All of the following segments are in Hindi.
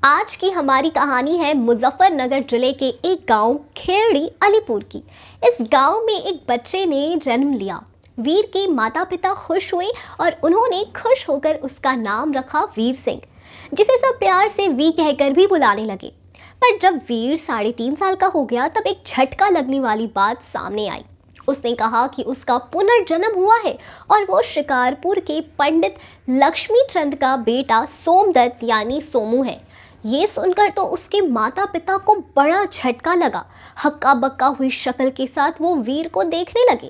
आज की हमारी कहानी है मुजफ्फरनगर जिले के एक गांव खेड़ी अलीपुर की। इस गांव में एक बच्चे ने जन्म लिया। वीर के माता पिता खुश हुए और उन्होंने खुश होकर उसका नाम रखा वीर सिंह, जिसे सब प्यार से वी कहकर भी बुलाने लगे। पर जब वीर 3.5 साल का हो गया तब एक झटका लगने वाली बात सामने आई। उसने कहा कि उसका पुनर्जन्म हुआ है और वो शिकारपुर के पंडित लक्ष्मी चंद का बेटा सोमदत्त यानी सोमू है। ये सुनकर तो उसके माता पिता को बड़ा झटका लगा। हक्का बक्का हुई शक्ल के साथ वो वीर को देखने लगे,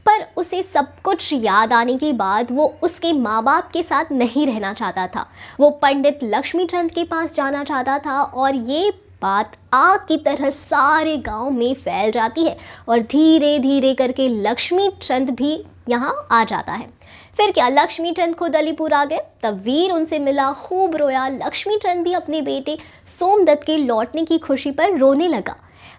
पर उसे सब कुछ याद आने के बाद वो उसके माँ बाप के साथ नहीं रहना चाहता था। वो पंडित लक्ष्मी चंद के पास जाना चाहता था और ये बात आग की तरह सारे गांव में फैल जाती है और धीरे धीरे करके लक्ष्मी चंद भी यहाँ आ जाता है। फिर क्या, लक्ष्मी चंद खुद अलीपुर आ गए। तब वीर उनसे मिला, खूब रोया। लक्ष्मी चंद भी अपने बेटे सोमदत्त के लौटने की खुशी पर रोने लगा।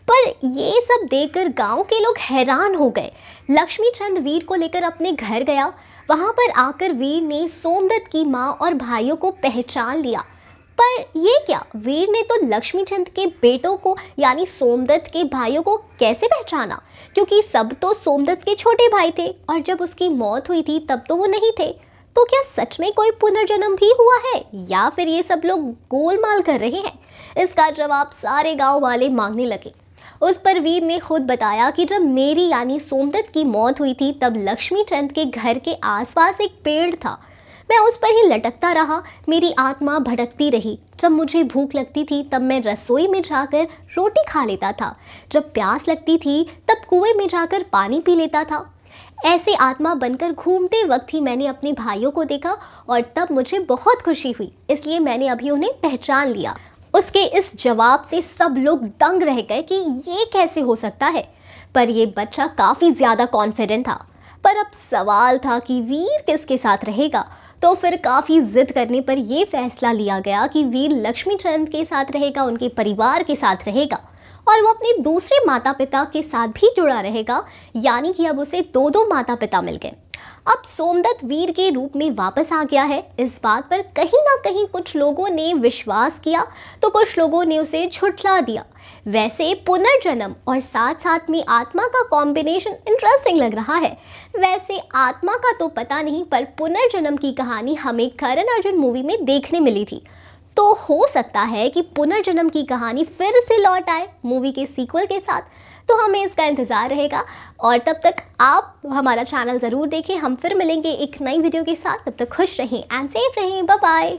पर ये सब देखकर गांव के लोग हैरान हो गए। लक्ष्मी चंद वीर को लेकर अपने घर गया। वहां पर आकर वीर ने सोमदत्त की माँ और भाइयों को पहचान लिया। पर ये क्या, वीर ने तो लक्ष्मी चंद के बेटों को यानी सोमदत्त के भाइयों को कैसे पहचाना? क्योंकि सब तो सोमदत्त के छोटे भाई थे और जब उसकी मौत हुई थी तब तो वो नहीं थे। तो क्या सच में कोई पुनर्जन्म भी हुआ है या फिर ये सब लोग गोलमाल कर रहे हैं? इसका जवाब सारे गांव वाले मांगने लगे। उस पर वीर ने खुद बताया कि जब मेरी यानी सोमदत्त की मौत हुई थी तब लक्ष्मी चंद के घर के आसपास एक पेड़ था। मैं उस पर ही लटकता रहा। मेरी आत्मा भटकती रही। जब मुझे भूख लगती थी तब मैं रसोई में जाकर रोटी खा लेता था। जब प्यास लगती थी तब कुएं में जाकर पानी पी लेता था। ऐसे आत्मा बनकर घूमते वक्त ही मैंने अपने भाइयों को देखा और तब मुझे बहुत खुशी हुई, इसलिए मैंने अभी उन्हें पहचान लिया। उसके इस जवाब से सब लोग दंग रह गए कि ये कैसे हो सकता है। पर ये बच्चा काफ़ी ज़्यादा कॉन्फिडेंट था। पर अब सवाल था कि वीर किसके साथ रहेगा। तो फिर काफ़ी जिद करने पर यह फैसला लिया गया कि वीर लक्ष्मी चंद के साथ रहेगा, उनके परिवार के साथ रहेगा और वो अपने दूसरे माता पिता के साथ भी जुड़ा रहेगा। यानी कि अब उसे दो माता पिता मिल गए। अब सोमदत्त वीर के रूप में वापस आ गया है। इस बात पर कहीं ना कहीं कुछ लोगों ने विश्वास किया तो कुछ लोगों ने उसे झुठला दिया। वैसे पुनर्जन्म और साथ साथ में आत्मा का कॉम्बिनेशन इंटरेस्टिंग लग रहा है। वैसे आत्मा का तो पता नहीं, पर पुनर्जन्म की कहानी हमें करण अर्जुन मूवी में देखने मिली थी। तो हो सकता है कि पुनर्जन्म की कहानी फिर से लौट आए मूवी के सीक्वल के साथ। तो हमें इसका इंतज़ार रहेगा और तब तक आप हमारा चैनल ज़रूर देखें। हम फिर मिलेंगे एक नई वीडियो के साथ। तब तक खुश रहें एंड सेफ रहें। Bye bye.